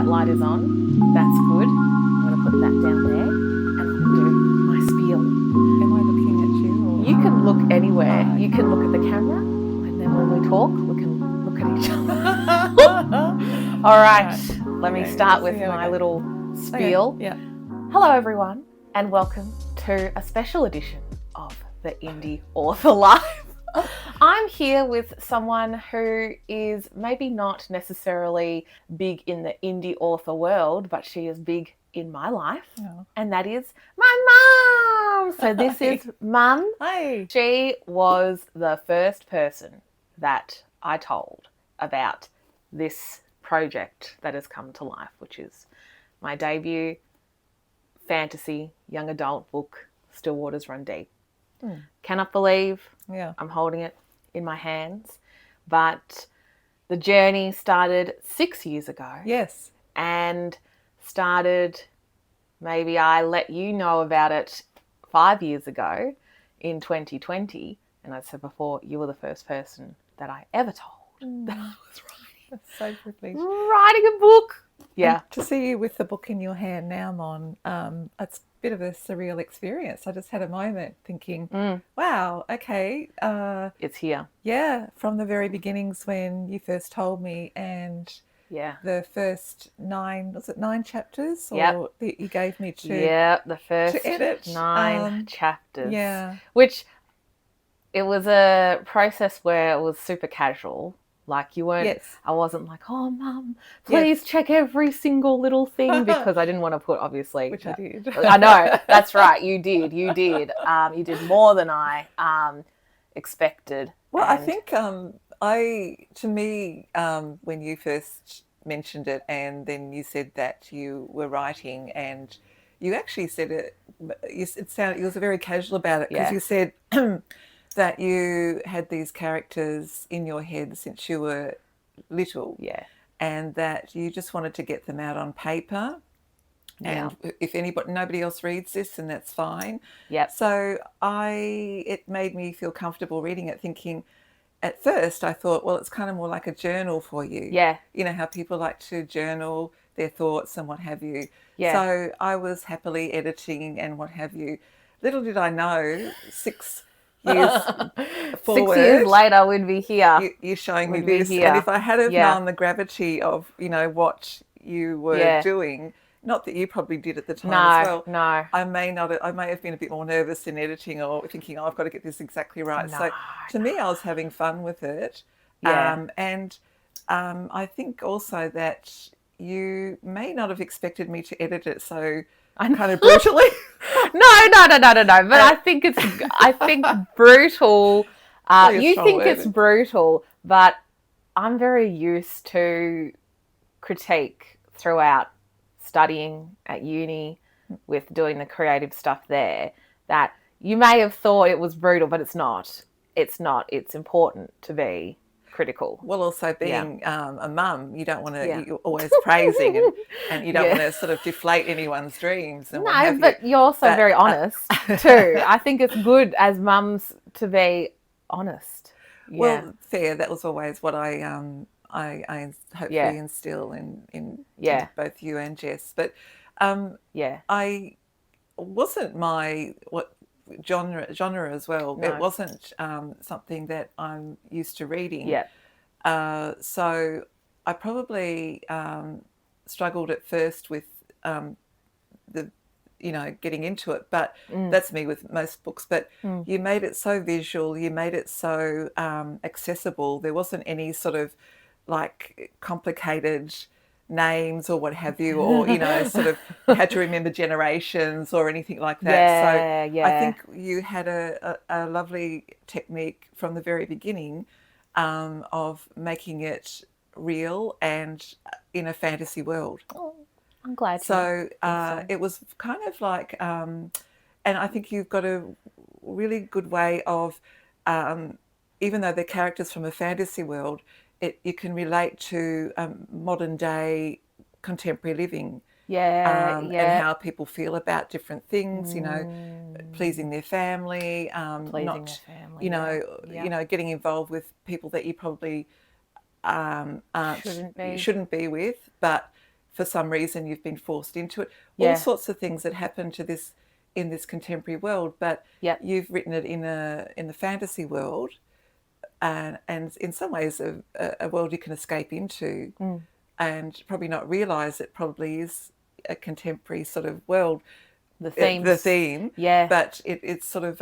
light is on. That's good. I'm going to put that down there and I'm going to do my spiel. Am I looking at you? Or? You can look anywhere. Oh, You can look at the camera, and then when we talk, we can look at each other. All right, let me start with my little spiel. Okay. Yeah. Hello, everyone, and welcome to a special edition of the Indie Author Life. I'm here with someone who is maybe not necessarily big in the indie author world, but she is big in my life, and that is my mum. So this is Mum. Hi. She was the first person that I told about this project that has come to life, which is my debut fantasy young adult book, Still Waters Run Deep. Cannot believe I'm holding it in my hands, but the journey started 6 years ago. Yes. And started, maybe I let you know about it 5 years ago in 2020. And I said before, you were the first person that I ever told that I was writing. That's so privileged. Writing a book. Yeah. And to see you with the book in your hand now, Mon, it's a bit of a surreal experience. I just had a moment thinking, wow, okay. It's here. Yeah, from the very beginnings when you first told me, and the first 9 chapters? Or that you gave me to the first to edit. 9 chapters. Yeah. Which, it was a process where it was super casual. Like you weren't, I wasn't like, oh, Mum, please check every single little thing, because I didn't want to put, obviously. Which I did. I know, that's right, you did. You did more than I expected. Well, I think when you first mentioned it, and then you said that you were writing, and you actually said it was very casual about it, because you said that you had these characters in your head since you were little, and that you just wanted to get them out on paper. And if nobody else reads this, then that's fine. So it made me feel comfortable reading it, thinking, at first I thought, well, it's kind of more like a journal for you. You know how people like to journal their thoughts and what have you. So I was happily editing and what have you. Little did I know, 6 years forward, 6 years later, we'd be here. You're showing me this. And if I had have known the gravity of, what you were doing, not that you probably did at the time as well. No. I may have been a bit more nervous in editing, or thinking, I've got to get this exactly right. So to me, I was having fun with it. And I think also that you may not have expected me to edit it so kind of brutally. No. But I think brutal. You think it's brutal, but I'm very used to critique throughout studying at uni, with doing the creative stuff there, that you may have thought it was brutal, but it's not. It's not. It's important to be critical. Well, also being a mum, you don't want to, you're always praising, and you don't want to sort of deflate anyone's dreams. And but you're also very honest too. I think it's good as mums to be honest. Well, fair. That was always what I hopefully instill in both you and Jess. But I wasn't my genre as well. No. It wasn't something that I'm used to reading. So I probably struggled at first with getting into it, but that's me with most books. But you made it so visual, you made it so accessible. There wasn't any sort of like complicated names or what have you, or sort of had to remember generations or anything like that. I think you had a lovely technique from the very beginning of making it real and in a fantasy world. I'm glad. So it was kind of like, and I think you've got a really good way of, even though they're characters from a fantasy world, you can relate to modern day contemporary living. And how people feel about different things, pleasing their family, getting involved with people that you probably shouldn't be with, but for some reason you've been forced into it. Yeah. All sorts of things that happen to this in this contemporary world, but Yep. you've written it in the fantasy world, and in some ways a world you can escape into, and probably not realise it probably is a contemporary sort of world. The theme, yeah. But it's sort of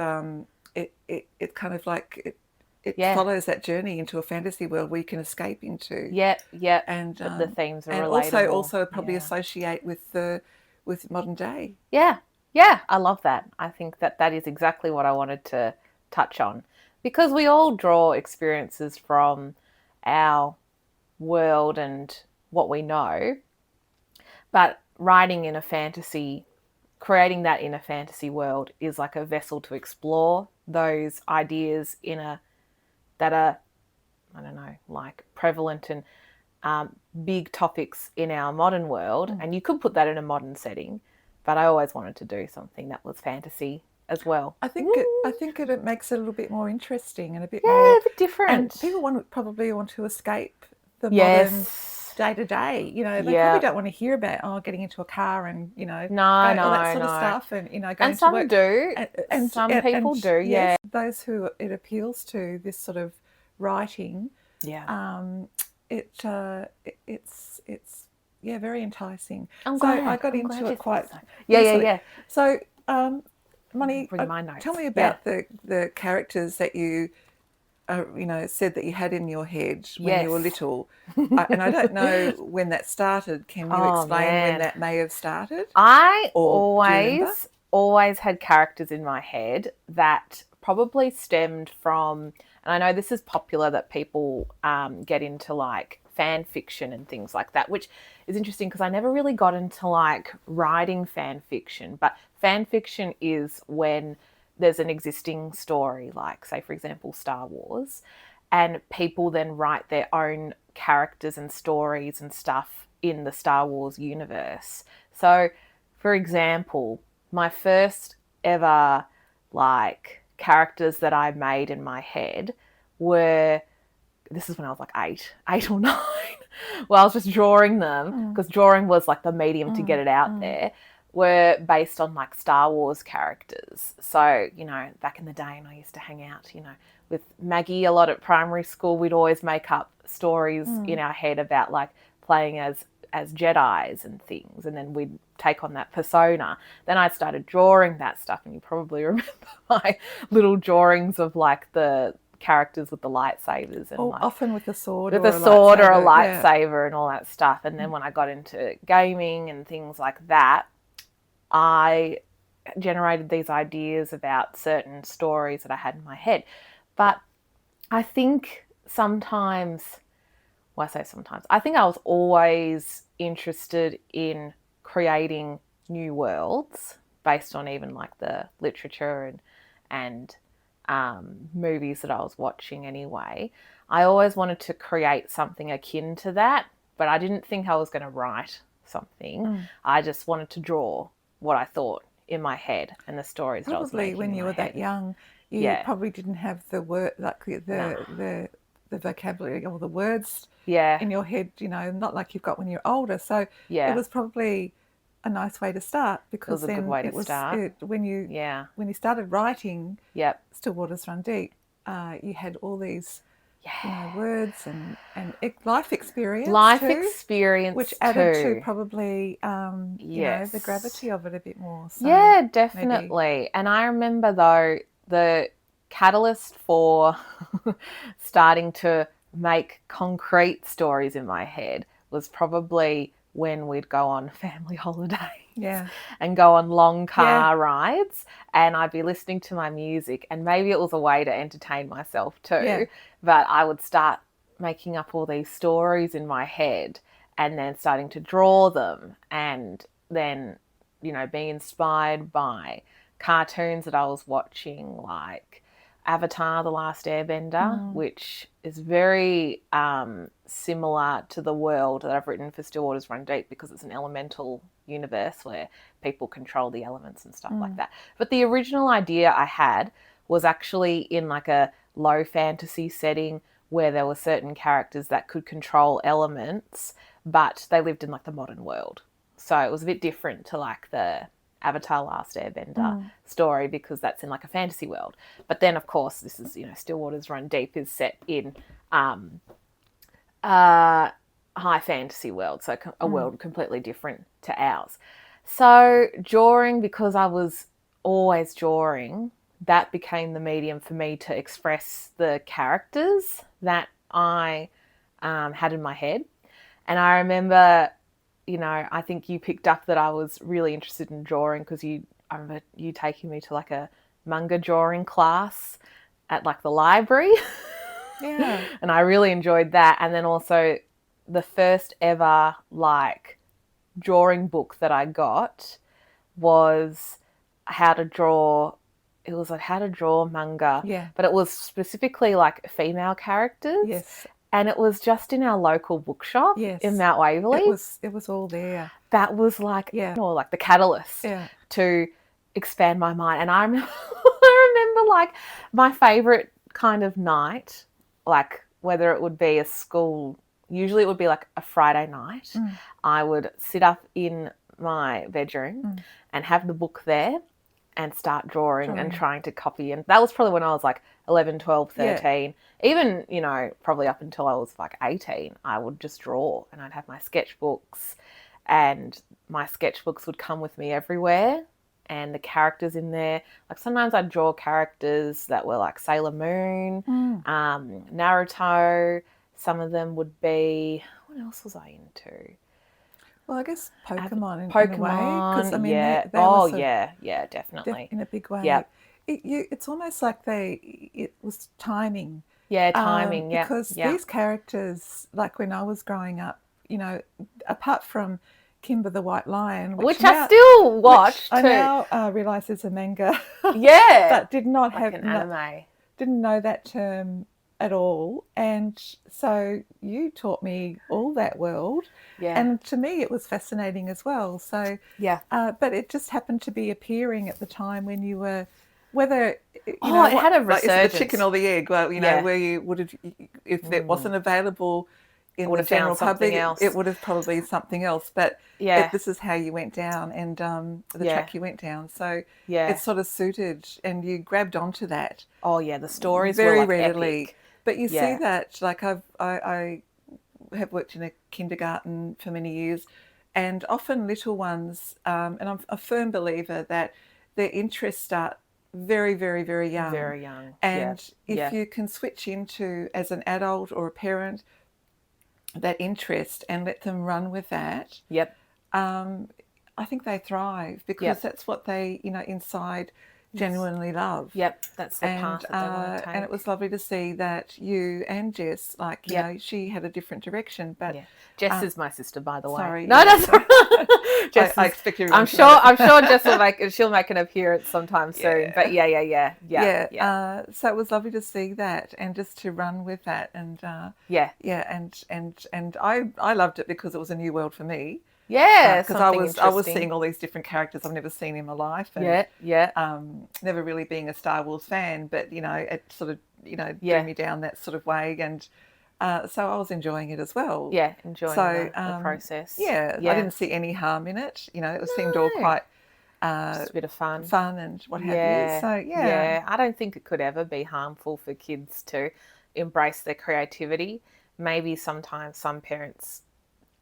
it kind of like it follows that journey into a fantasy world we can escape into. Yeah. And but the themes are and relatable. also probably associate with modern day. Yeah, I love that. I think that is exactly what I wanted to touch on, because we all draw experiences from our world and what we know, but writing in a fantasy, creating that in a fantasy world is like a vessel to explore those ideas that are, I don't know, like prevalent and big topics in our modern world. And you could put that in a modern setting, but I always wanted to do something that was fantasy as well. I think it makes it a little bit more interesting and a bit a bit different. And people probably want to escape the modern day to day. You know, they probably don't want to hear about getting into a car and all that sort of stuff, and going and some to work. do, and some people do. Yes, those who it appeals to, this sort of writing. It's very enticing. I got into it quite easily. So Moni, tell me about the characters that you said that you had in your head when you were little. And I don't know when that started. Can you explain when that may have started? I always had characters in my head that probably stemmed from, and I know this is popular that people get into like fan fiction and things like that, which is interesting because I never really got into like writing fan fiction. But fan fiction is when there's an existing story, like say for example Star Wars, and people then write their own characters and stories and stuff in the Star Wars universe. So for example, my first ever like characters that I made in my head were, this is when I was like eight or 9. Well, I was just drawing them because drawing was like the medium to get it out there, were based on like Star Wars characters. So, back in the day, and I used to hang out, with Maggie a lot at primary school, we'd always make up stories in our head about like playing as Jedis and things, and then we'd take on that persona. Then I started drawing that stuff, and you probably remember my little drawings of like the characters with the lightsabers, and like, often with a sword or a lightsaber and all that stuff. And then when I got into gaming and things like that, I generated these ideas about certain stories that I had in my head. But I think sometimes, I think I was always interested in creating new worlds based on even like the literature and movies that I was watching anyway. I always wanted to create something akin to that, but I didn't think I was going to write something. I just wanted to draw what I thought in my head and the stories that I was making. Probably when you were that young, you probably didn't have the word, like the vocabulary or the words in your head, not like you've got when you're older. So it was probably a nice way to start, because it was a good way to start. When you started writing Still Waters Run Deep, you had all these words and life experience which added to probably the gravity of it a bit more. So definitely. Maybe. And I remember though the catalyst for starting to make concrete stories in my head was probably when we'd go on family holidays and go on long car rides, and I'd be listening to my music, and maybe it was a way to entertain myself too, but I would start making up all these stories in my head and then starting to draw them, and then being inspired by cartoons that I was watching, like Avatar: The Last Airbender, which is very similar to the world that I've written for Still Waters Run Deep, because it's an elemental universe where people control the elements and stuff like that. But the original idea I had was actually in like a low fantasy setting where there were certain characters that could control elements, but they lived in like the modern world. So it was a bit different to like the Avatar Last Airbender story, because that's in like a fantasy world. But then, of course, this is, Still Waters Run Deep is set in high fantasy world, so a world completely different to ours. So drawing, because I was always drawing, that became the medium for me to express the characters that I had in my head. And I remember, I think you picked up that I was really interested in drawing because I remember you taking me to like a manga drawing class at like the library. Yeah. And I really enjoyed that. And then also the first ever like drawing book that I got was how to draw. It was like how to draw manga. Yeah. But it was specifically like female characters. Yes. And it was just in our local bookshop in Mount Waverley. It was all there. That was like, like the catalyst to expand my mind. And I remember like my favourite kind of night, like whether it would be a school, usually it would be like a Friday night. I would sit up in my bedroom and have the book there and start drawing and trying to copy. And that was probably when I was like 11, 12, 13. Yeah. Even, probably up until I was like 18, I would just draw and I'd have my sketchbooks, and my sketchbooks would come with me everywhere, and the characters in there. Like sometimes I'd draw characters that were like Sailor Moon, Naruto. Some of them would be, what else was I into? Well, I guess Pokemon in a way. Pokemon, I mean, definitely. In a big way. Yeah. It's almost like it was timing. Yeah, timing, Because these characters, like when I was growing up, apart from Kimber the White Lion, which I still watch too. I now realise is a manga. Yeah. But did not like have an anime. Didn't know that term at all, and so you taught me all that world, and to me it was fascinating as well. So but it just happened to be appearing at the time when you were, whether it had a resurgence. Like, is it the chicken or the egg? Well, where you would have, if it wasn't available in the general public, it would have probably something else. But this is how you went down, and the track you went down. So it sort of suited, and you grabbed onto that. Oh yeah, the stories very were like readily. Epic. But you see that, like I have worked in a kindergarten for many years, and often little ones, and I'm a firm believer that their interests start very, very, very young. Very young. And if you can switch into, as an adult or a parent, that interest and let them run with that, I think they thrive, because that's what they, inside genuinely love. That's the path that they want to take. And it was lovely to see that you and Jess, like, she had a different direction. But Jess is my sister, by the way. Sorry. No, that's right. Jess I expect you. I'm sure Jess she'll make an appearance sometime soon. But so it was lovely to see that, and just to run with that, and and I loved it because it was a new world for me. Yeah, because I was seeing all these different characters I've never seen in my life, and never really being a Star Wars fan, but it sort of drew me down that sort of way, and so I was enjoying it as well. Yeah, enjoying the process. I didn't see any harm in it. It seemed all quite just a bit of fun and what have you. So I don't think it could ever be harmful for kids to embrace their creativity. Maybe sometimes some parents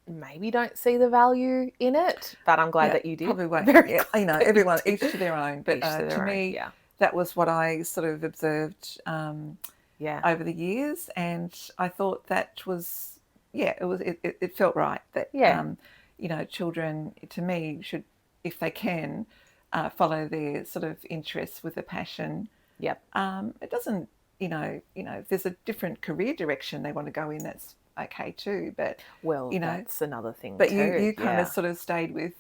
maybe don't see the value in it, but I'm glad that you did. Probably won't. Everyone, each to their own. But to me, that was what I sort of observed over the years, and I thought that was it felt right that children, to me, should, if they can, follow their sort of interests with a passion. It doesn't, if there's a different career direction they want to go in, that's okay too, but that's another thing. But you kind of sort of stayed with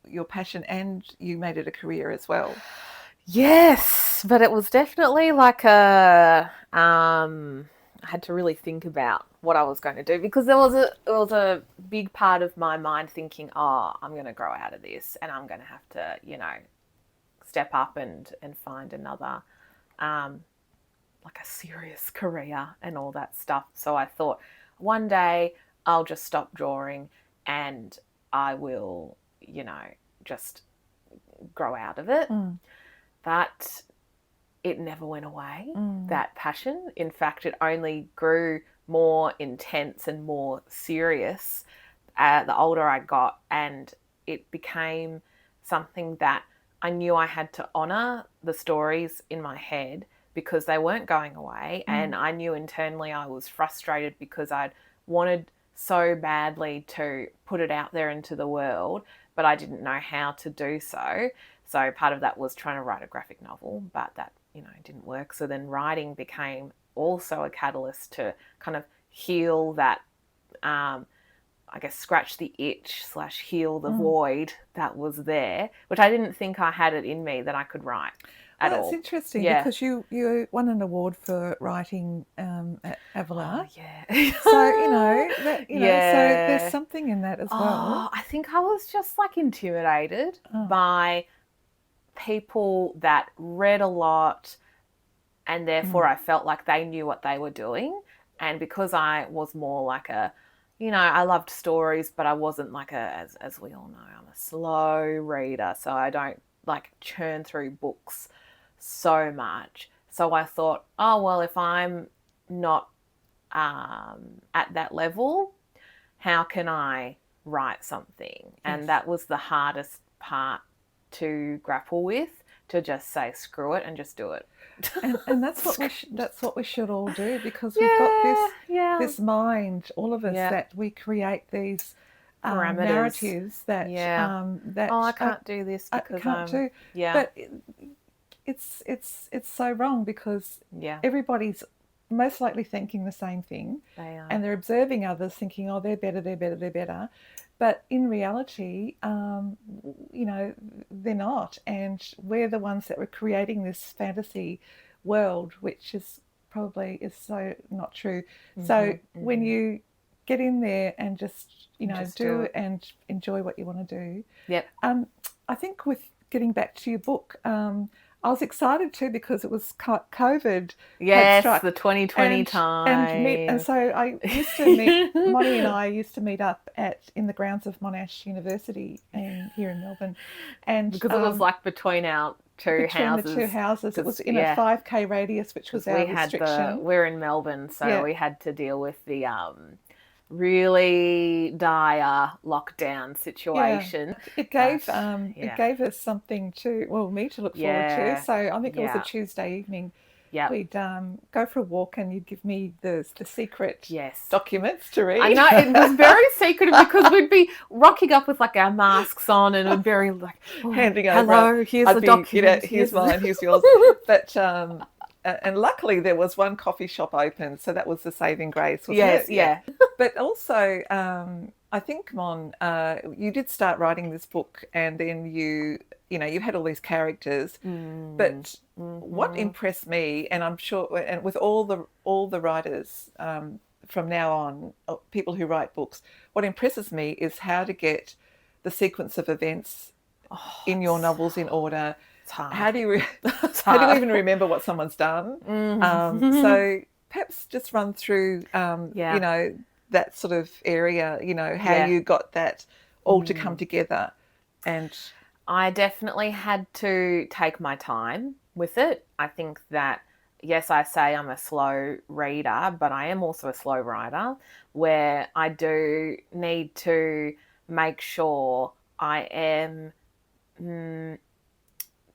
your passion, and you made it a career as well. Yes, but it was definitely like I had to really think about what I was going to do, because there was a big part of my mind thinking, I'm going to grow out of this, and I'm going to have to step up and find another like a serious career and all that stuff. So I thought one day I'll just stop drawing and I will, just grow out of it. But it never went away, that passion. In fact, it only grew more intense and more serious the older I got, and it became something that I knew I had to honour the stories in my head because they weren't going away, and I knew internally I was frustrated because I'd wanted so badly to put it out there into the world, but I didn't know how to do so. So part of that was trying to write a graphic novel, but that, didn't work. So then writing became also a catalyst to kind of heal that, scratch the itch / heal the void that was there, which I didn't think I had it in me that I could write at all. That's interesting because you won an award for writing at Avila. Oh, yeah. So, so there's something in that as well. I think I was just intimidated by people that read a lot, and therefore I felt like they knew what they were doing. And because I was more like I loved stories, but I wasn't as we all know, I'm a slow reader, so I don't churn through books so much. So I thought, oh, well, if I'm not at that level, how can I write something? Yes. And that was the hardest part to grapple with, to just say screw it and just do it. And that's what we should all do, because we've got this mind, all of us, that we create these narratives that I can't do this because I can't do. But it's so wrong, because everybody's most likely thinking the same thing. They are. And they're observing others thinking, oh, they're better. But in reality, they're not. And we're the ones that were creating this fantasy world, which is so not true. So when you get in there and just do it and enjoy what you want to do. Yep. I think with getting back to your book, I was excited too, because it was COVID. Yes, the 2020 time. And so I used to meet, Monty and I used to meet up in the grounds of Monash University here in Melbourne. And because it was between our two houses. Between the two houses. It was in a 5K radius, which was our restriction. We're in Melbourne, so we had to deal with the really dire lockdown situation. It gave us something me to look forward to. So I think it was a Tuesday evening. Yeah, we'd go for a walk, and you'd give me the secret documents to read. I know, it was very secretive because we'd be rocking up with our masks on, and it would be very handing over. Hello, here's the document. Here's mine. Here's yours. But and luckily there was one coffee shop open, so that was the saving grace, wasn't it? Yeah. But also, I think, Mon, you did start writing this book, and then you had all these characters. But what impressed me, and I'm sure, and with all the writers from now on, people who write books, what impresses me is how to get the sequence of events in your novels in order. How do you even remember what someone's done? So perhaps just run through, that sort of area, how you got that all to come together. And I definitely had to take my time with it. I think that, yes, I say I'm a slow reader, but I am also a slow writer, where I do need to make sure I am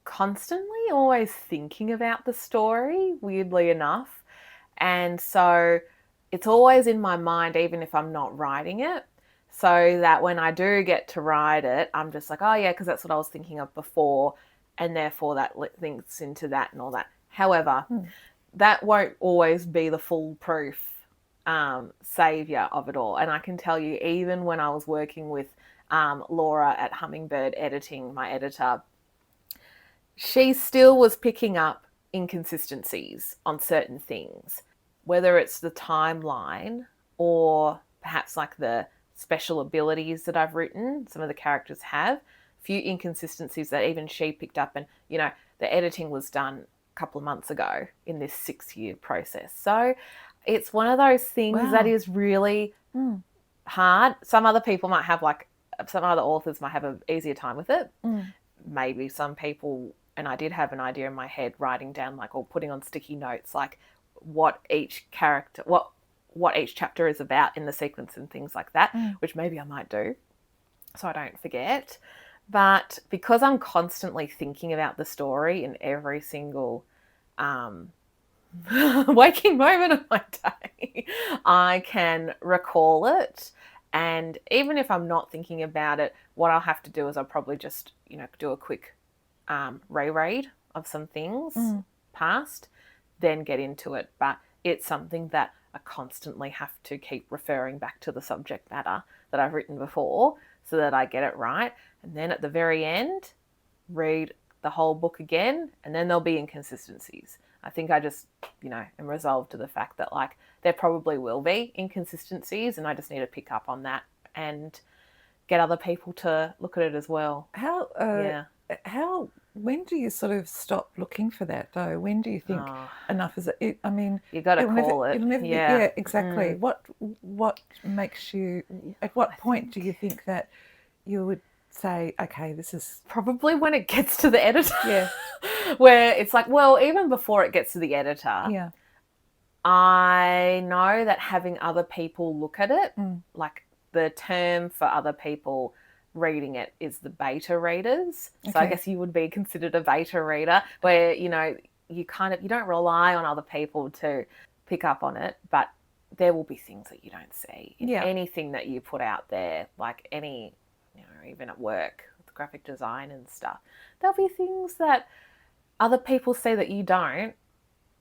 constantly always thinking about the story, weirdly enough. And so it's always in my mind, even if I'm not writing it, so that when I do get to write it, I'm just like, oh yeah, because that's what I was thinking of before, and therefore that links into that and all that. However, that won't always be the foolproof saviour of it all. And I can tell you, even when I was working with Laura at Hummingbird Editing, my editor, she still was picking up inconsistencies on certain things, whether it's the timeline or perhaps the special abilities that I've written. Some of the characters have a few inconsistencies that even she picked up, and the editing was done a couple of months ago in this 6-year process. So it's one of those things that is really hard. Some other people might have some other authors might have an easier time with it. Maybe some people, and I did have an idea in my head writing down or putting on sticky notes what each character, what each chapter is about in the sequence and things like that, which maybe I might do so I don't forget. But because I'm constantly thinking about the story in every single waking moment of my day, I can recall it. And even if I'm not thinking about it, what I'll have to do is I'll probably just, do a quick reread of some things past, then get into it. But it's something that I constantly have to keep referring back to the subject matter that I've written before so that I get it right. And then at the very end, read the whole book again, and then there'll be inconsistencies. I think I just, am resolved to the fact that there probably will be inconsistencies, and I just need to pick up on that and get other people to look at it as well. When do you sort of stop looking for that though? When do you think enough is it? I mean, you got to call it. It'll never be, exactly. What makes you? At what point do you think that you would say, okay, this is probably when it gets to the editor? Yeah, where it's even before it gets to the editor. Yeah, I know that having other people look at it, the term for other people reading it is the beta readers. Okay. So I guess you would be considered a beta reader where, you don't rely on other people to pick up on it, but there will be things that you don't see. Anything that you put out there, even at work, with graphic design and stuff, there'll be things that other people see that you don't,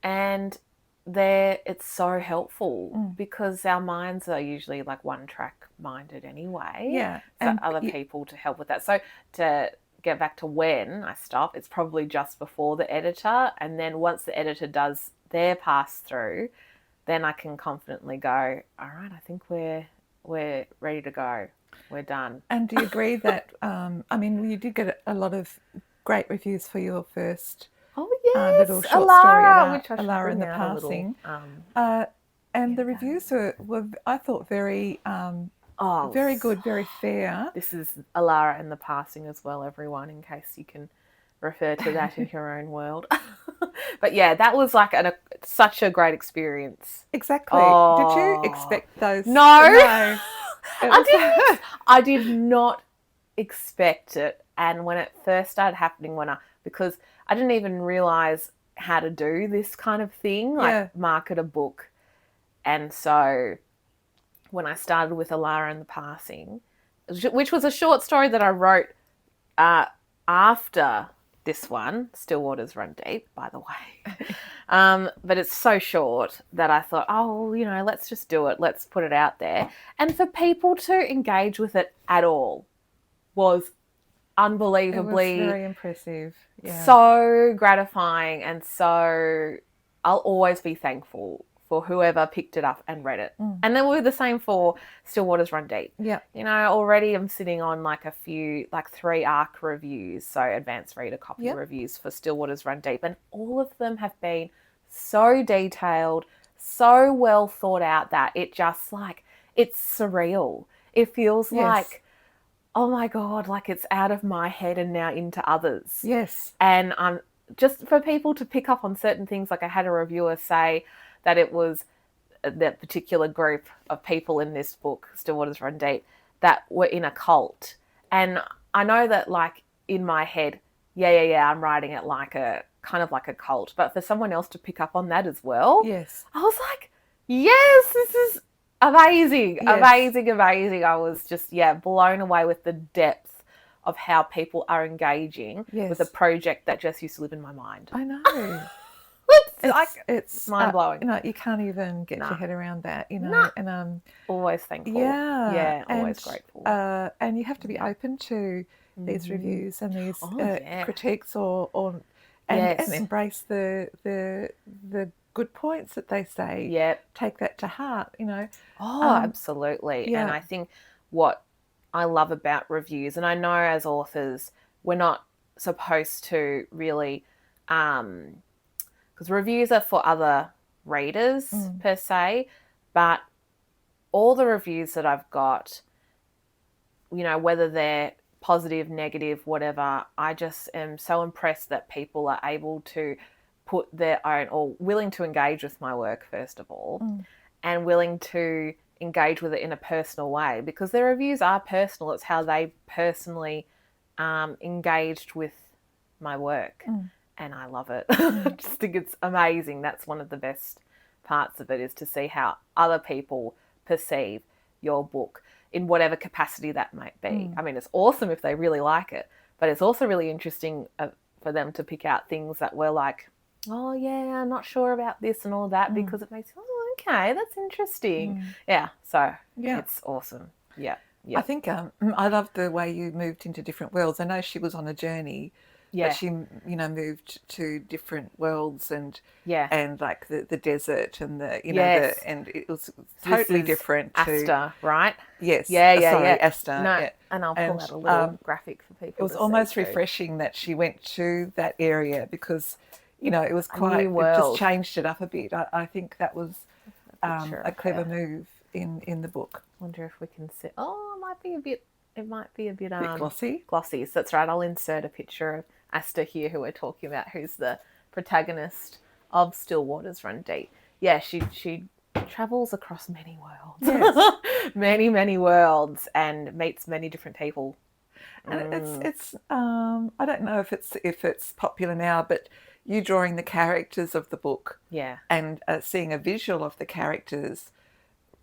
and it's so helpful because our minds are usually one track minded anyway. Yeah. For other people to help with that. So to get back to when I stop, it's probably just before the editor, and then once the editor does their pass through, then I can confidently go, all right, I think we're ready to go. We're done. And do you agree that you did get a lot of great reviews for your first little short story about Alara and the Passing. And the reviews were I thought, very very good, very fair. This is Alara and the Passing as well, everyone, in case you can refer to that in your own world. But yeah, that was such a great experience. Exactly. Did you expect those? No. I did not expect it. And when it first started happening, because I didn't even realize how to do this kind of thing, market a book. And so when I started with Alara and the Passing, which was a short story that I wrote after this one, Still Waters Run Deep, by the way. But it's so short that I thought, let's just do it. Let's put it out there. And for people to engage with it at all was unbelievably, it was very impressive. Yeah. So gratifying, and so I'll always be thankful for whoever picked it up and read it. And then we're the same for Still Waters Run Deep. Yeah. Already I'm sitting on a few, 3 ARC reviews, so advanced reader copy reviews for Still Waters Run Deep, and all of them have been so detailed, so well thought out that it just it's surreal. It feels like, oh my God, it's out of my head and now into others. Yes. And just for people to pick up on certain things, I had a reviewer say that it was that particular group of people in this book, Still Waters Run Deep, that were in a cult. And I know that in my head, I'm writing it kind of like a cult. But for someone else to pick up on that as well, yes, I was like, yes, this is amazing, amazing. I was just, blown away with the depth of how people are engaging with a project that just used to live in my mind. I know. it's mind-blowing. You can't even get your head around that, and always thankful. Always grateful. And you have to be open to these reviews and these critiques and embrace the good points that they say. Yep. Take that to heart, Absolutely. Yeah. And I think what I love about reviews, and I know as authors we're not supposed to really because reviews are for other readers per se, but all the reviews that I've got, you know, whether they're positive, negative, whatever, I just am so impressed that people are able to put their own, or willing to engage with my work, first of all, and willing to engage with it in a personal way, because their reviews are personal. It's how they personally engaged with my work, and I love it. I just think it's amazing. That's one of the best parts of it, is to see how other people perceive your book in whatever capacity that might be. I mean, it's awesome if they really like it, but it's also really interesting for them to pick out things that were like, oh yeah, I'm not sure about this and all that, because it makes, oh, okay, that's interesting. Yeah, so it's awesome. Yeah. I think I love the way you moved into different worlds. I know she was on a journey, but she, you know, moved to different worlds, and like the desert and the, you know, and it was totally different. Asta, right? Yes. Yeah. Asta. No, and I'll pull out a little graphic for people. It was almost refreshing that she went to that area, because, you know, it was quite, it just changed it up a bit. I think that was a clever move in the book. Wonder if we can see. Oh, it might be a bit glossy. Glossy. So that's right. I'll insert a picture of Asta here, who we're talking about, who's the protagonist of Still Waters Run Deep. Yeah, she travels across many worlds. Yes. many worlds, and meets many different people. And it's I don't know if it's popular now, but you drawing the characters of the book, and seeing a visual of the characters,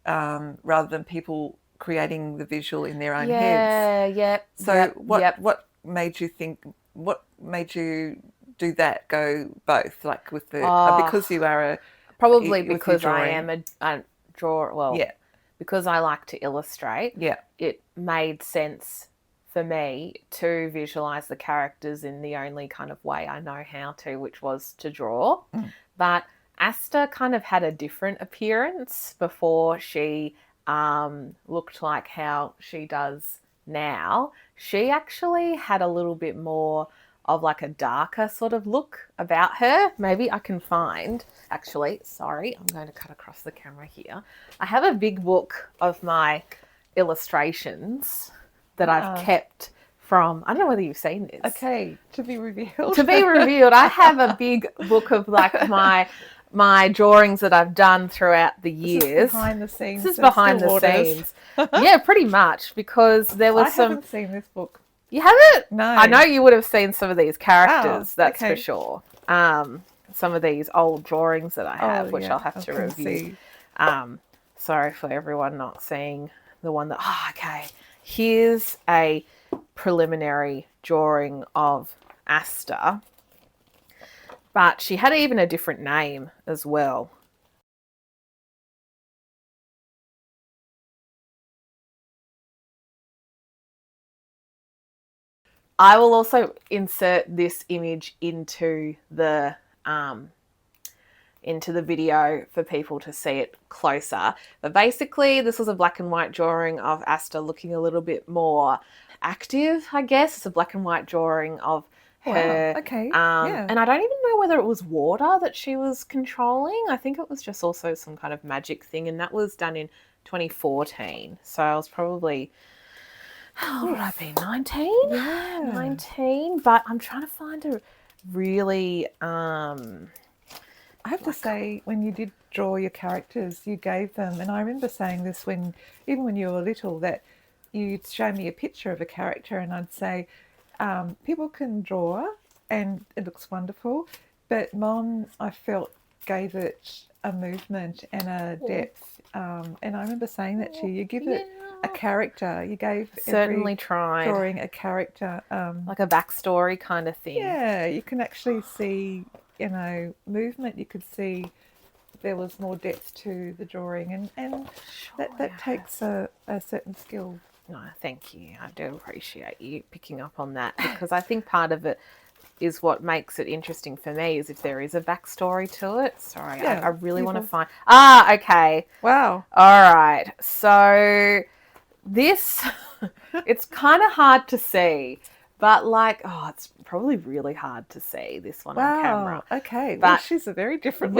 rather than people creating the visual in their own heads. So what made you think? What made you do that? Go both, like with the because you are because I am a drawer. Well, because I like to illustrate. It made sense for me to visualize the characters in the only kind of way I know how to, which was to draw. But Asta kind of had a different appearance before she looked like how she does now. She actually had a little bit more of like a darker sort of look about her. Maybe I can find, actually, sorry, I'm going to cut across the camera here. I have a big book of my illustrations that I've kept from, I don't know whether you've seen this. Okay, to be revealed. To be revealed. I have a big book of like my drawings that I've done throughout the years. This is behind the scenes. This is behind the scenes. Yeah, pretty much, because there was I haven't seen this book. You haven't? No. I know you would have seen some of these characters, that's for sure. Some of these old drawings that I have, which I'll have to review. Sorry for everyone not seeing the one that, okay. Here's a preliminary drawing of Asta, but she had even a different name as well. I will also insert this image into the video for people to see it closer. But basically, this was a black and white drawing of Asta looking a little bit more active, I guess. It's a black and white drawing of her. Wow. Okay. And I don't even know whether it was water that she was controlling. I think it was just also some kind of magic thing, and that was done in 2014. So I was probably, how old would I be? 19? Yeah. 19. But I'm trying to find a really I have to say, when you did draw your characters, you gave them, and I remember saying this even when you were little, that you'd show me a picture of a character and I'd say, people can draw and it looks wonderful, but Mom, I felt, gave it a movement and a depth. And I remember saying that to you. You give it a character. You gave certainly tried drawing a character. Like a backstory kind of thing. Yeah, you can actually see, movement. You could see there was more depth to the drawing, and that takes a certain skill. No, thank you. I do appreciate you picking up on that, because I think part of it is what makes it interesting for me is if there is a backstory to it. Sorry, I really want to find... okay. Wow. All right. So this, it's kind of hard to see, But like, it's probably really hard to see this one on camera. Okay. But well, she's a very different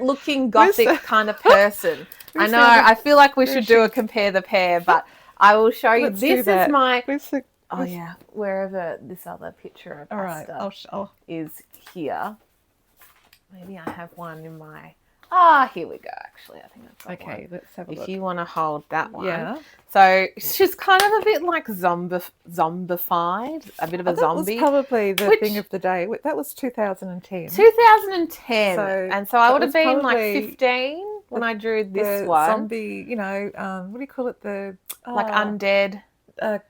looking gothic kind of person. I know. I feel like we should do a compare the pair, but I will show you. This is my. Wherever this other picture of Asta is here. Maybe I have one in my. Here we go. Actually, I think that's okay. Let's have a look. If you want to hold that one. Yeah. So she's kind of a bit like zombified, a bit of a zombie. That was probably the thing of the day. That was 2010. 2010. And so I would have been like 15 when I drew this one. Zombie, what do you call it? Like undead.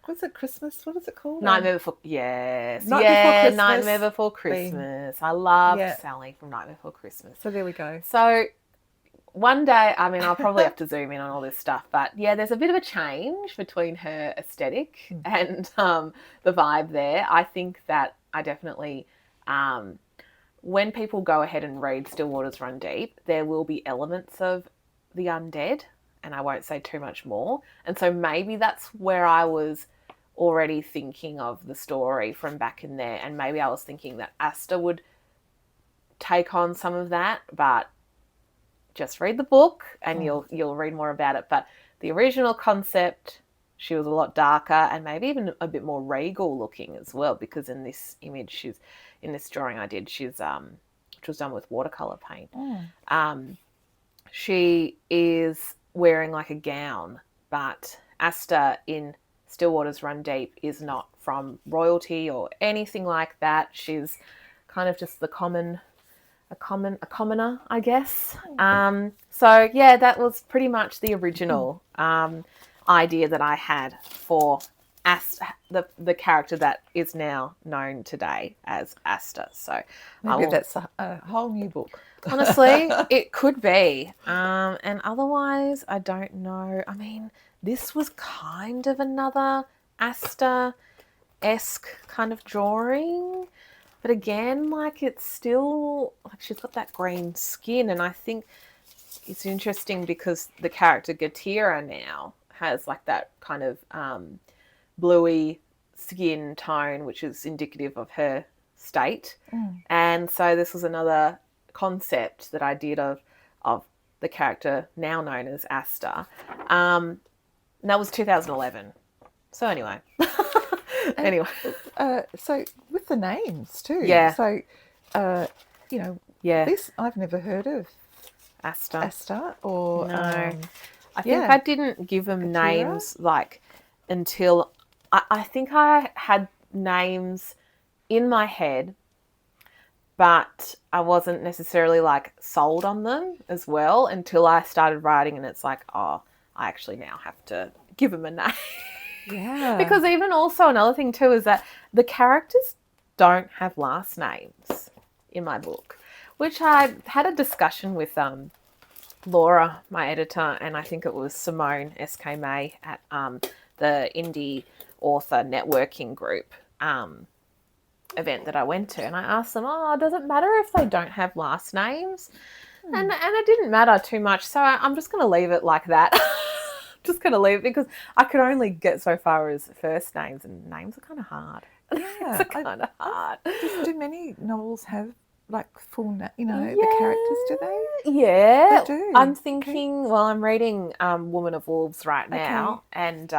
What's it? Christmas? What is it called? Nightmare Before. Yes. Before Christmas. Nightmare Before Christmas. I love Sally from Nightmare Before Christmas. So there we go. So one day, I mean, I'll probably have to zoom in on all this stuff, but yeah, there's a bit of a change between her aesthetic and the vibe there. I think that I definitely, when people go ahead and read Still Waters Run Deep, there will be elements of the undead, and I won't say too much more. And so maybe that's where I was already thinking of the story from back in there, and maybe I was thinking that Asta would take on some of that, but just read the book and you'll read more about it. But the original concept, she was a lot darker and maybe even a bit more regal looking as well, because in this image, in this drawing I did, she's which was done with watercolor paint. She is wearing like a gown, but Asta in Still Waters Run Deep is not from royalty or anything like that. She's kind of just a commoner, I guess. So yeah, that was pretty much the original idea that I had for Asta, the character that is now known today as Asta. So maybe that's a whole new book. Honestly, it could be. And otherwise, I don't know. I mean, this was kind of another Asta-esque kind of drawing. But again, like, it's still, like, she's got that green skin. And I think it's interesting because the character Gatira now has, like, that kind of bluey skin tone, which is indicative of her state. And so this was another concept that I did of the character now known as Asta. And that was 2011. So anyway. So with the names too. Yeah. So, this I've never heard of. Asta or... No. I think I didn't give them names like until... I think I had names in my head, but I wasn't necessarily like sold on them as well until I started writing, and it's like, I actually now have to give them a name. Yeah. Because even also another thing too is that the characters don't have last names in my book, which I had a discussion with Laura, my editor, and I think it was Simone S.K. May at the Indie Author Networking Group event that I went to, and I asked them, does it matter if they don't have last names? And it didn't matter too much, so I'm just going to leave it like that. Just going to leave it because I could only get so far as first names, and names are kind of hard. Yeah, it's kind of hard. Do many novels have like full, the characters? Do they? Yeah, they do. I'm thinking. Okay. Well, I'm reading Woman of Wolves right now, and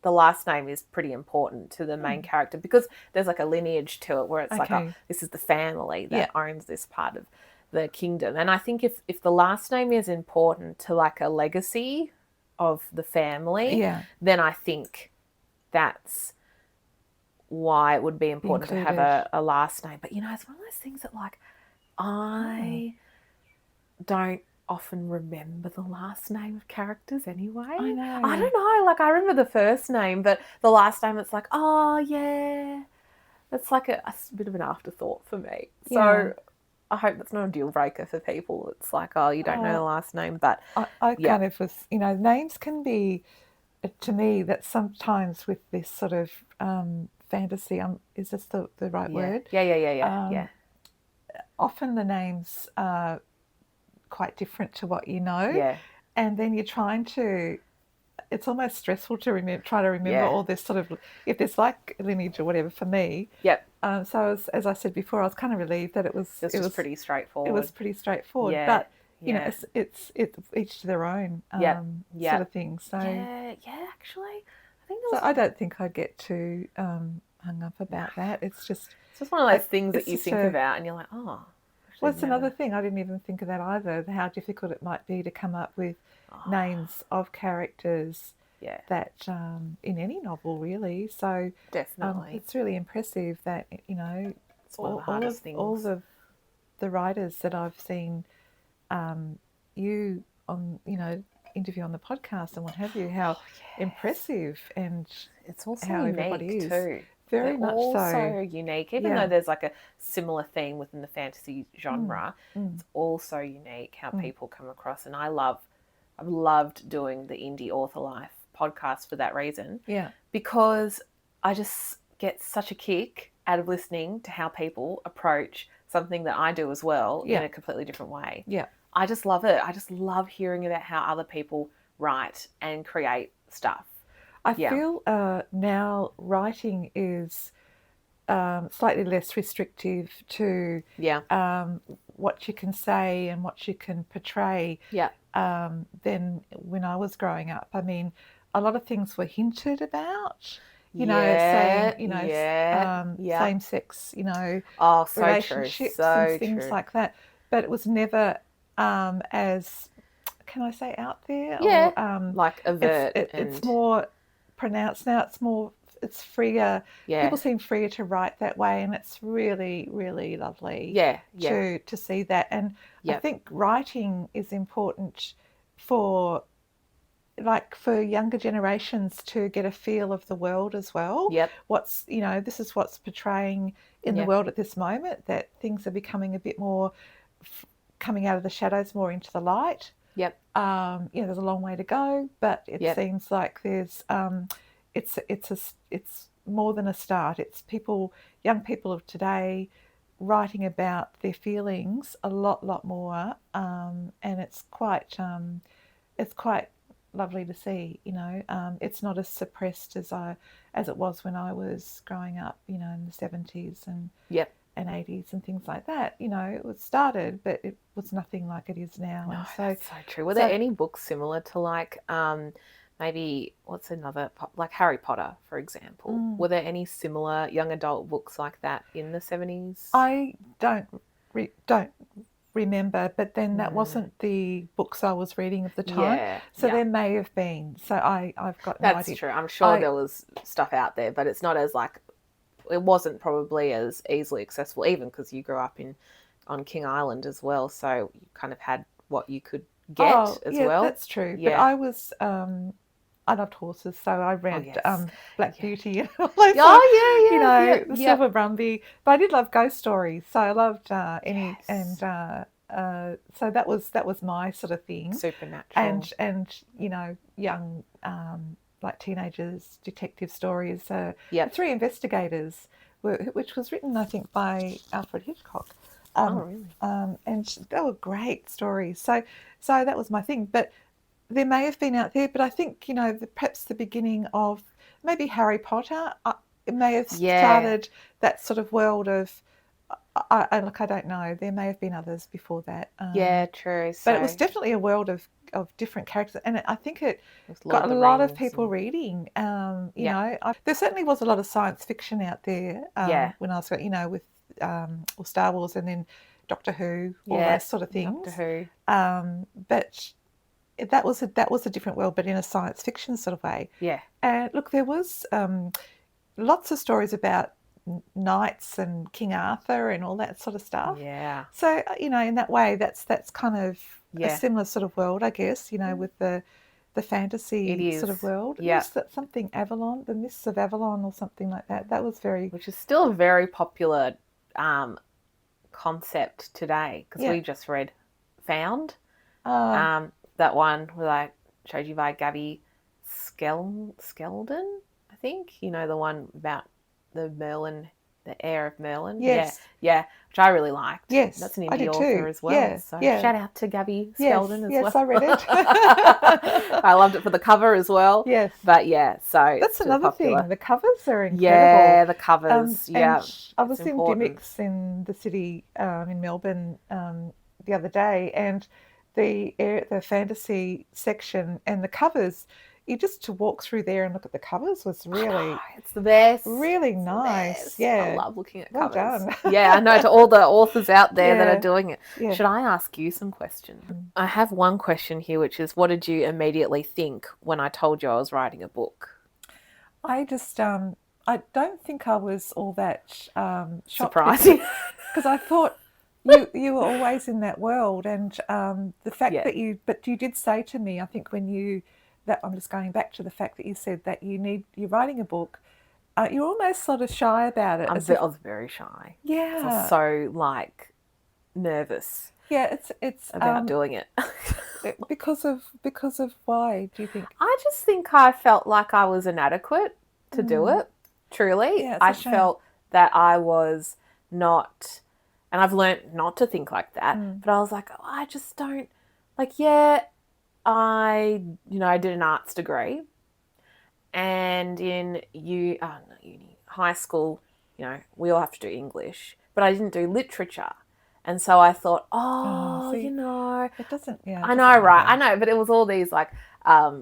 the last name is pretty important to the main character because there's like a lineage to it where it's like, this is the family that owns this part of the kingdom. And I think if the last name is important to like a legacy of the family, then I think that's why it would be important to have a last name. But, it's one of those things that like I don't often remember the last name of characters anyway. I know. I don't know. Like I remember the first name, but the last name, it's like, it's like a bit of an afterthought for me. So I hope that's not a deal breaker for people. It's like, you don't know the last name, but I kind of was, names can be, to me, that sometimes with this sort of fantasy, is this the right word? Yeah. Often the names are quite different to what you know. Yeah. And then you're trying to it's almost stressful to try to remember all this sort of, if there's like lineage or whatever for me. Yep. So as I said before, I was kind of relieved that it was pretty straightforward. It was pretty straightforward, Yeah. but you know, it's each to their own sort of thing. So actually, I think so I don't think I'd get too hung up about that. It's just one of those things that you think about and you're like, oh. Well, it's another thing. I didn't even think of that either, how difficult it might be to come up with names of characters that in any novel, really. So definitely. It's really impressive that, you know, it's one of the hardest things. All the writers that I've seen you on, you know, interview on the podcast and what have you, how impressive, and it's also how unique everybody is. Too. Very much so unique, even though there's like a similar theme within the fantasy genre. It's also unique how people come across, and I've loved doing the Indie Author Life podcast for that reason. Yeah, because I just get such a kick out of listening to how people approach something that I do as well in a completely different way. Yeah, I just love it. I just love hearing about how other people write and create stuff. I feel now writing is slightly less restrictive to what you can say and what you can portray than when I was growing up. I mean, a lot of things were hinted about, you know, saying, you know, same-sex, you know, relationships and things like that. But it was never as, can I say, out there? Yeah, or, like overt. It's more pronounced now. It's freer. People seem freer to write that way, and it's really, really lovely to see that. And I think writing is important for younger generations to get a feel of the world as well. What's, you know, this is what's portraying in the world at this moment, that things are becoming a bit more coming out of the shadows, more into the light. You know, there's a long way to go, but it seems like there's it's more than a start. It's young people of today writing about their feelings a lot more, and it's quite lovely to see. You know, it's not as suppressed as it was when I was growing up. You know, in the 70s and 80s and things like that. You know, it was started, but it was nothing like it is now. No, and that's so true. Were there any books similar to like maybe what's another, like Harry Potter, for example? Were there any similar young adult books like that in the 70s? I don't remember, but then that wasn't the books I was reading at the time. So there may have been. So I've got no idea. That's true. I'm sure there was stuff out there, but it's not as like, it wasn't probably as easily accessible, even because you grew up on King Island as well, so you kind of had what you could get as well. That's true. But I was I loved horses, so I read Black Beauty and all those. The Silver Brumby. But I did love ghost stories, so I loved any and so that was my sort of thing. Supernatural. And you know, young like teenagers, detective stories. The Three Investigators, which was written, I think, by Alfred Hitchcock. Really? And they were great stories. So that was my thing. But there may have been out there, but I think, you know, perhaps the beginning of maybe Harry Potter, it may have started that sort of world of, I don't know, there may have been others before that. True. But it was definitely a world of different characters, and I think it got a lot of people reading. You know, there certainly was a lot of science fiction out there when I was, you know, with Star Wars and then Doctor Who, all those sort of things. Doctor Who. But that was a different world, but in a science fiction sort of way. And look, there was lots of stories about knights and King Arthur and all that sort of stuff. So, you know, in that way, that's kind of a similar sort of world, I guess, you know, with the fantasy sort of world. Was that something Avalon, the Mists of Avalon or something like that? That was which is still a very popular concept today, because we just read Found. That one where I showed you by Gabby Skeldon, I think. You know, the one about the Merlin The Heir of Merlin. Yes. Yeah, which I really liked. Yes, That's an I indie did author too. as well. Yeah, So yeah. shout out to Gabby Yes, Skeldon as yes, well. I read it. I loved it for the cover as well. Yes. But yeah, so That's it's really another popular. thing. The covers are incredible. Yeah, the covers. Yeah, And I was it's in important. Gimmicks in the city in Melbourne the other day, and the fantasy section and the covers. You just to walk through there and look at the covers was really, it's the best. really It's nice. the best. Yeah, I love looking at well covers. done. Yeah, I know, to all the authors out there that Yeah, are doing it. yeah. Should I ask you some questions? I have one question here, which is, what did you immediately think when I told you I was writing a book? I just, I don't think I was all that shocked. Surprising. Because I thought you were always in that world, and the fact Yeah. that you did say to me, I think when you, that I'm just going back to the fact that you said that you're writing a book, you're almost sort of shy about it. I was very shy. Yeah. I was so like nervous. Yeah, it's about doing it. because of why do you think? I just think I felt like I was inadequate to do it. Truly, Yeah, I felt that I was not, and I've learned not to think like that. But I was like, oh, I just don't like. Yeah, I did an arts degree, and in uni, high school, we all have to do English, but I didn't do literature. And so I thought, it doesn't. Yeah, I know, right? I know, but it was all these like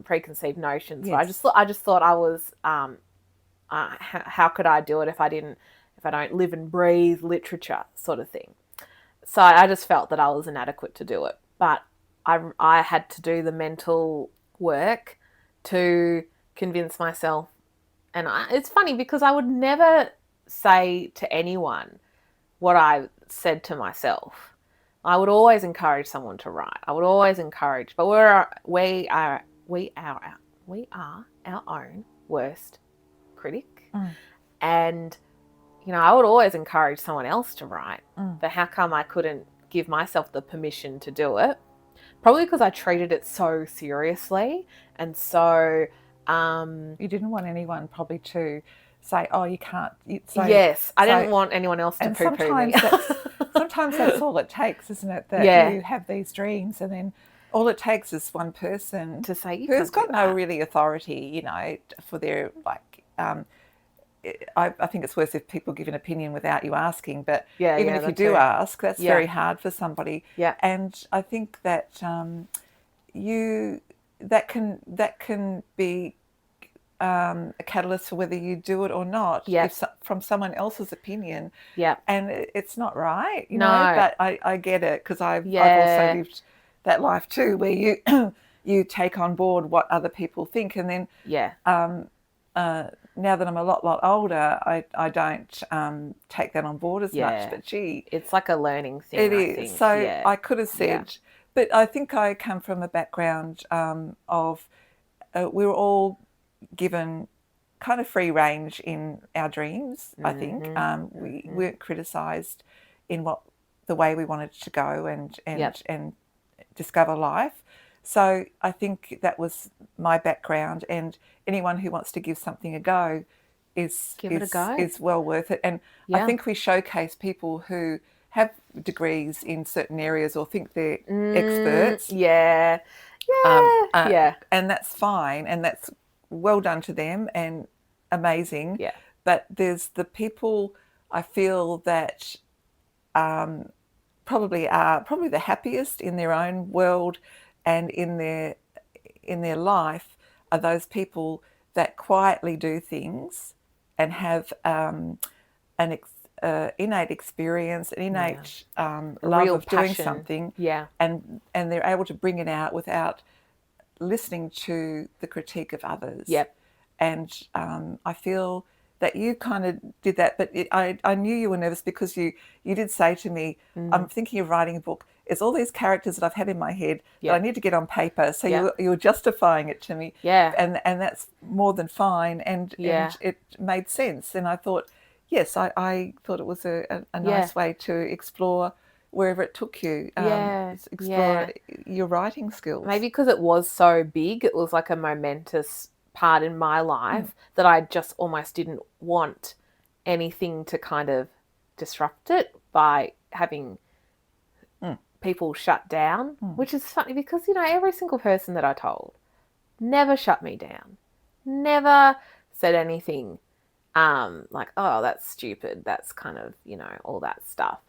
preconceived notions. Yes. So I just thought I was. How could I do it if I don't live and breathe literature, sort of thing? So I just felt that I was inadequate to do it. But I had to do the mental work to convince myself. And it's funny because I would never say to anyone what I said to myself. I would always encourage someone to write. I would always encourage, but we are our own worst critic. And I would always encourage someone else to write. But how come I couldn't give myself the permission to do it? Probably because I treated it so seriously, and so you didn't want anyone probably to say, "Oh, you can't." Yes, I didn't want anyone else to poo-poo me. Sometimes that's all it takes, isn't it? That you have these dreams, and then all it takes is one person to say who's got no really authority, for their I think it's worse if people give an opinion without you asking. But even if you do ask, that's very hard for somebody. Yeah. And I think that that can be a catalyst for whether you do it or not. Yes. From someone else's opinion. Yeah. And it's not right, No. But I get it because I've also lived that life too, where you you take on board what other people think, and then now that I'm a lot older, I don't take that on board as much. But gee, it's like a learning thing. It is. So I could have said, but I think I come from a background of we were all given kind of free range in our dreams. I think we weren't criticised in the way we wanted to go and discover life. So I think that was my background, and anyone who wants to give something a go is well worth it. And I think we showcase people who have degrees in certain areas or think they're experts. Yeah. And that's fine, and that's well done to them and amazing. Yeah. But there's the people I feel that probably are the happiest in their own world and in their life are those people that quietly do things and have an innate experience, an innate love of doing something, and they're able to bring it out without listening to the critique of others. Yep. And I feel that you kind of did that, but I knew you were nervous because you did say to me, I'm thinking of writing a book. It's all these characters that I've had in my head that I need to get on paper. So you were justifying it to me. Yeah. And that's more than fine. And it made sense. And I thought, yes, I thought it was a nice way to explore wherever it took you. Explore your writing skills. Maybe because it was so big, it was like a momentous part in my life that I just almost didn't want anything to kind of disrupt it by having people shut down, which is funny because, you know, every single person that I told never shut me down, never said anything like, oh, that's stupid, that's kind of, you know, all that stuff.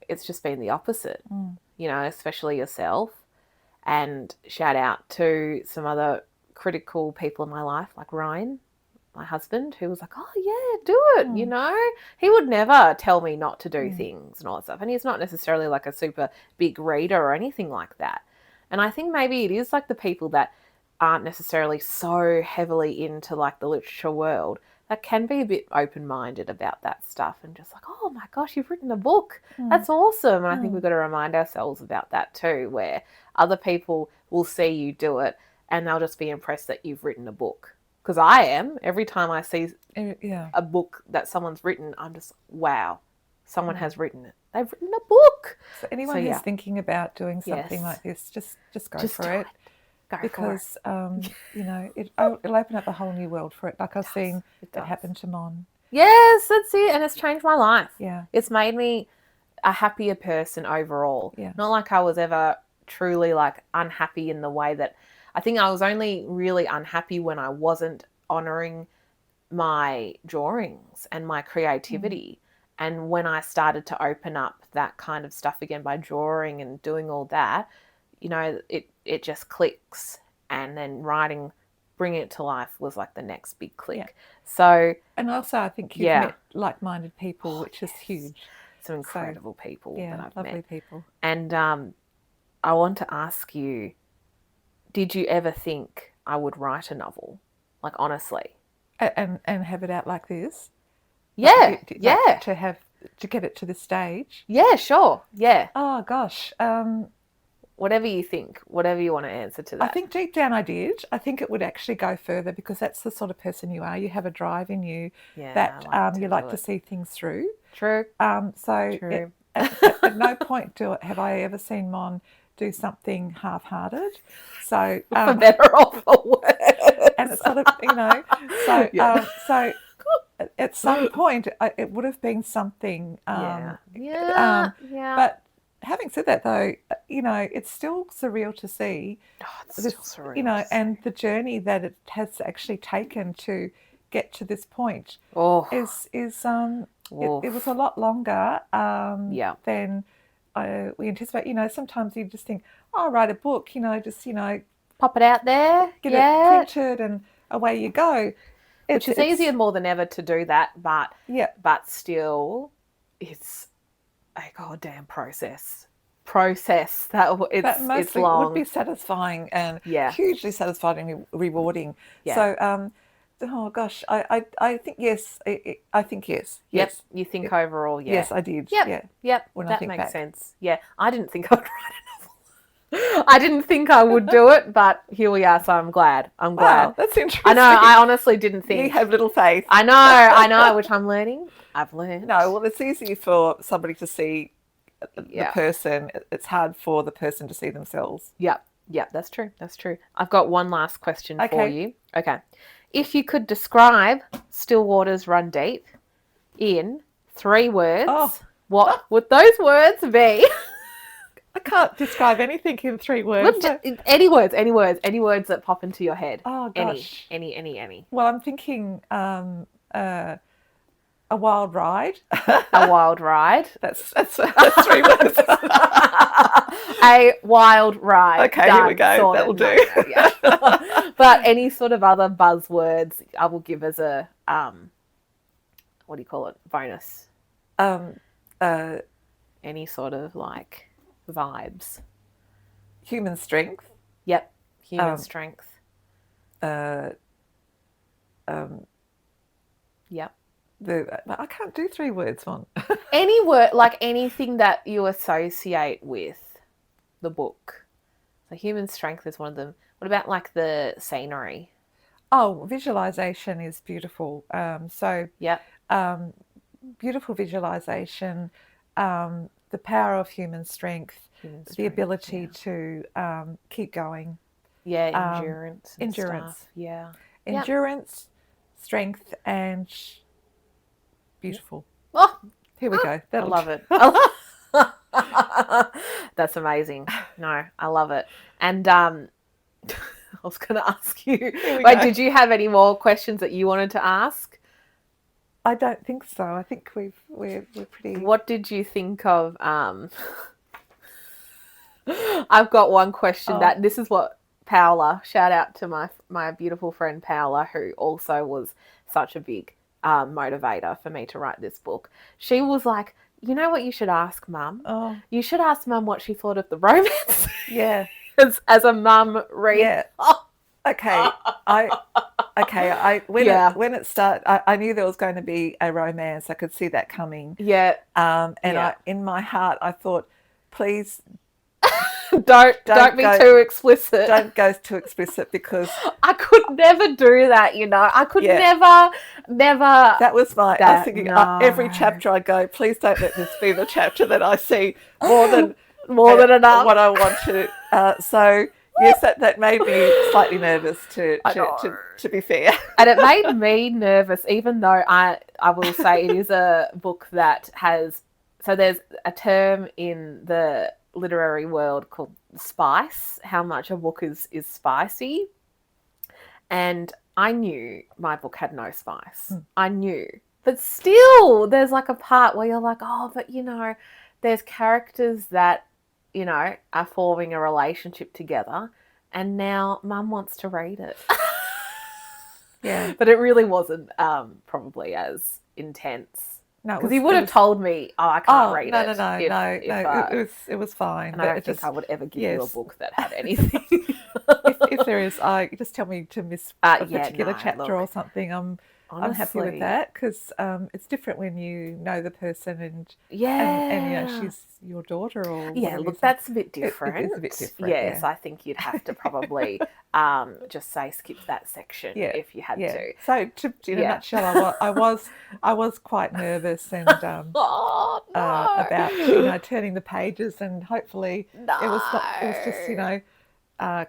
It's just been the opposite, you know, especially yourself. And shout out to some other critical people in my life, like Ryan, my husband, who was like, oh, yeah, do it, you know. He would never tell me not to do things and all that stuff. And he's not necessarily like a super big reader or anything like that. And I think maybe it is like the people that aren't necessarily so heavily into like the literature world that can be a bit open-minded about that stuff and just like, oh my gosh, you've written a book. That's awesome. And I think we've got to remind ourselves about that too, where other people will see you do it and they'll just be impressed that you've written a book. Because I am. Every time I see a book that someone's written, I'm just, wow, someone has written it. They've written a book. So anyone who's thinking about doing something like this, just go for it. Because, you know, it'll open up a whole new world for it. Like I've seen that happen to Mon. Yes, that's it. And it's changed my life. Yeah. It's made me a happier person overall. Yeah. Not like I was ever truly like unhappy in the way that, I think I was only really unhappy when I wasn't honouring my drawings and my creativity. And when I started to open up that kind of stuff again by drawing and doing all that, you know, it just clicks. And then writing, bringing it to life was like the next big click. Yeah. So, and also I think you've met like-minded people, which is huge. Some incredible people that I've lovely met. People. And I want to ask you, did you ever think I would write a novel? Like, honestly. And have it out like this? Yeah, like, to get it to this stage? Yeah, sure, yeah. Oh, gosh. Whatever you think, whatever you want to answer to that. I think deep down I did. I think it would actually go further because that's the sort of person you are. You have a drive in you that you like to see things through. True. True. At no point have I ever seen Mon do something half-hearted. So for better or for worse. And it's sort of, you know, so at some point it would have been something. But having said that, though, you know, it's still surreal to see. Oh, it's still surreal. You know, and the journey that it has actually taken to get to this point is it was a lot longer than we anticipate. You know, sometimes you just think, oh, I'll write a book, you know, just, you know, pop it out there, get it printed and away you go. Which is easier more than ever to do that, but still it's a goddamn process. It's long. It would be satisfying and hugely satisfying and rewarding. Yeah. So, oh gosh, I think yes. I think yes. Yep. Yes. You think overall, yeah. Yes, I did. Yep. Yeah. Yep. When that I think makes back. sense. Yeah. I didn't think I would write a novel. I didn't think I would do it, but here we are. So I'm glad. Wow, that's interesting. I know. I honestly didn't think. You have little faith. I know, which I'm learning. I've learned. No, well, it's easy for somebody to see the person. It's hard for the person to see themselves. Yep. That's true. I've got one last question for you. Okay. If you could describe Still Waters Run Deep in 3 words, what would those words be? I can't describe anything in 3 words. Look, any words that pop into your head. Oh, gosh. Any. Well, I'm thinking a wild ride. A wild ride. That's 3 words. A wild ride. Okay, here we go. That'll do. But any sort of other buzzwords I will give as a, what do you call it? Bonus. Any sort of like vibes. Human strength. Yep. Human strength. Yep. I can't do 3 words, Mon. Any word, like anything that you associate with the book. So human strength is one of them. What about like the scenery? Oh, visualization is beautiful. Beautiful visualization, the power of human strength, the ability to keep going. Yeah, endurance. Endurance. Stuff. Yeah. Endurance, strength, and Beautiful. Oh, here we go. I love it. That's amazing. No, I love it. And I was going to ask you, wait, did you have any more questions that you wanted to ask? I don't think so. I think we're pretty. What did you think of? I've got one question that this is what Paola, shout out to my beautiful friend Paola, who also was such a big motivator for me to write this book. She was like, you know what you should ask Mum? Oh. You should ask Mum what she thought of the romance. Yeah. as a mum read. Yeah. Okay. When it started, I knew there was going to be a romance. I could see that coming. Yeah. In my heart, I thought, please don't be too explicit. Don't go too explicit, because I could never do that. I could never. That was I was thinking, every chapter I go, please don't let this be the chapter that I see more than enough what I want to. So yes, that made me slightly nervous to be fair. And it made me nervous, even though I will say it is a book that has. So there's a term in the literary world called spice, how much a book is spicy. And I knew my book had no spice. I knew. But still, there's like a part where you're like, oh, but there's characters that, are forming a relationship together, and now Mum wants to read it. Yeah. But it really wasn't probably as intense. No, because he would have told me, "Oh, I can't read it." No. It was fine. And I don't think I would ever give you a book that had anything. if there is, just tell me to miss a particular chapter or something. I'm happy with that, because it's different when you know the person and she's your daughter or that's a bit different. It is a bit different. Yes, I think you'd have to probably just say skip that section if you had to. So in a nutshell, I was quite nervous and about turning the pages, and hopefully it was just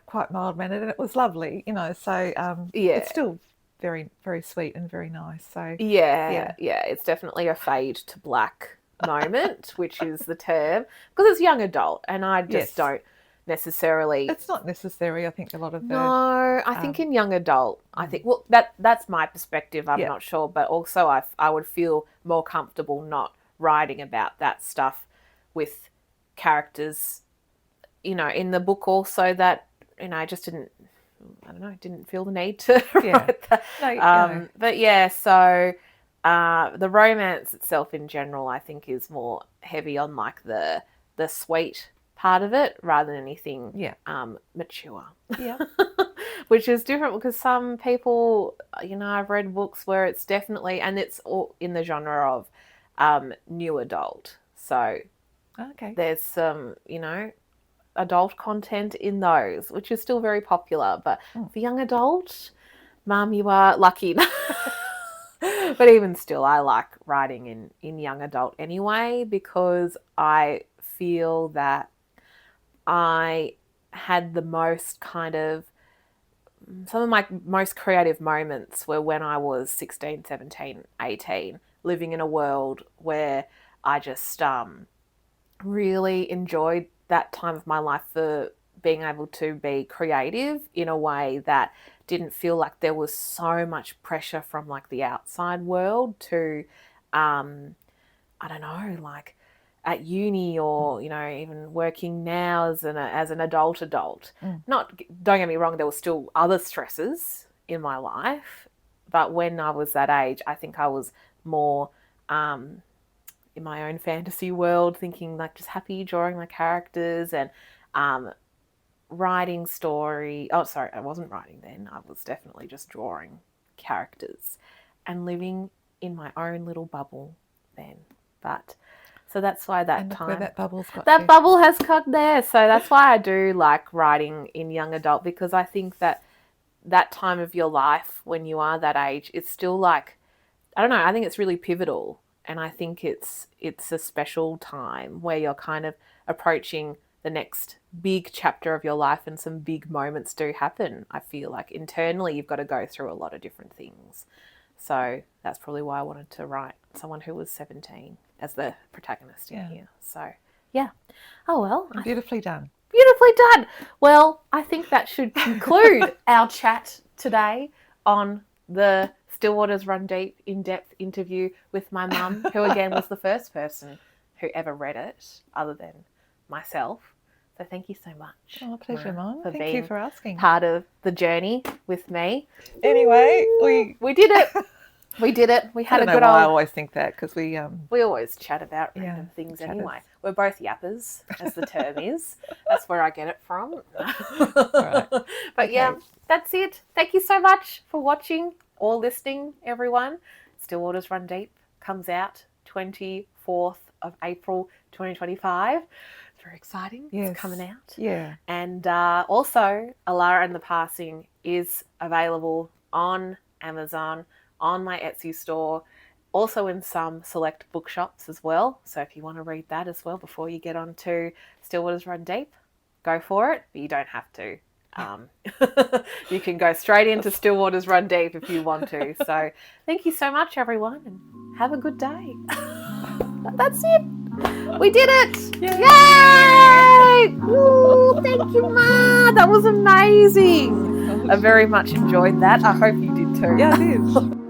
quite mild mannered, and it was lovely, so it's still very, very sweet and very nice. So it's definitely a fade to black moment, which is the term, because it's young adult, and I just don't necessarily. It's not necessary. I think a lot of I think in young adult, I think that's my perspective. I'm not sure, but also I would feel more comfortable not writing about that stuff with characters, in the book also that I just didn't. I don't know, didn't feel the need to write that. But so the romance itself in general, I think, is more heavy on like the sweet part of it rather than anything mature. Yeah. Which is different, because some people, I've read books where it's definitely, and it's all in the genre of new adult. So there's some, adult content in those, which is still very popular, but for young adult, Mum, you are lucky. But even still, I like writing in young adult anyway, because I feel that I had the most some of my most creative moments were when I was 16, 17, 18, living in a world where I just really enjoyed that time of my life for being able to be creative in a way that didn't feel like there was so much pressure from like the outside world to, I don't know, like at uni or, even working now as an adult. Don't get me wrong, there were still other stresses in my life, but when I was that age, I think I was more, in my own fantasy world, thinking like just happy drawing my characters and writing story. Oh, sorry, I wasn't writing then. I was definitely just drawing characters and living in my own little bubble then. But so that's why that bubble has got there. So that's why I do like writing in young adult, because I think that time of your life when you are that age, it's still like, I don't know, I think it's really pivotal. And I think it's a special time where you're kind of approaching the next big chapter of your life, and some big moments do happen. I feel like internally you've got to go through a lot of different things. So that's probably why I wanted to write someone who was 17 as the protagonist in here. So, yeah. Oh, well. Beautifully done. Beautifully done. Well, I think that should conclude our chat today on the Still Waters Run Deep in-depth interview with my mum, who again was the first person who ever read it other than myself. So thank you so much. Oh, pleasure, Mum. Thank you for asking. Part of the journey with me. Anyway, we did it. We did it. We had a good I always think that because we always chat about random things anyway. We're both yappers, as the term is. That's where I get it from. Right. But yeah, that's it. Thank you so much for watching or listening, everyone. Still Waters Run Deep comes out 24th of April 2025. It's very exciting. Yes. It's coming out. Yeah. And also, Alara and the Passing is available on Amazon, on my Etsy store, also in some select bookshops as well. So if you want to read that as well before you get on to Still Waters Run Deep, go for it, but you don't have to. You can go straight into Still Waters Run Deep if you want to. So thank you so much, everyone, and have a good day. That's it. We did it. Yay! Ooh, thank you, Ma. That was amazing. I very much enjoyed that. I hope you did too. Yeah, I did.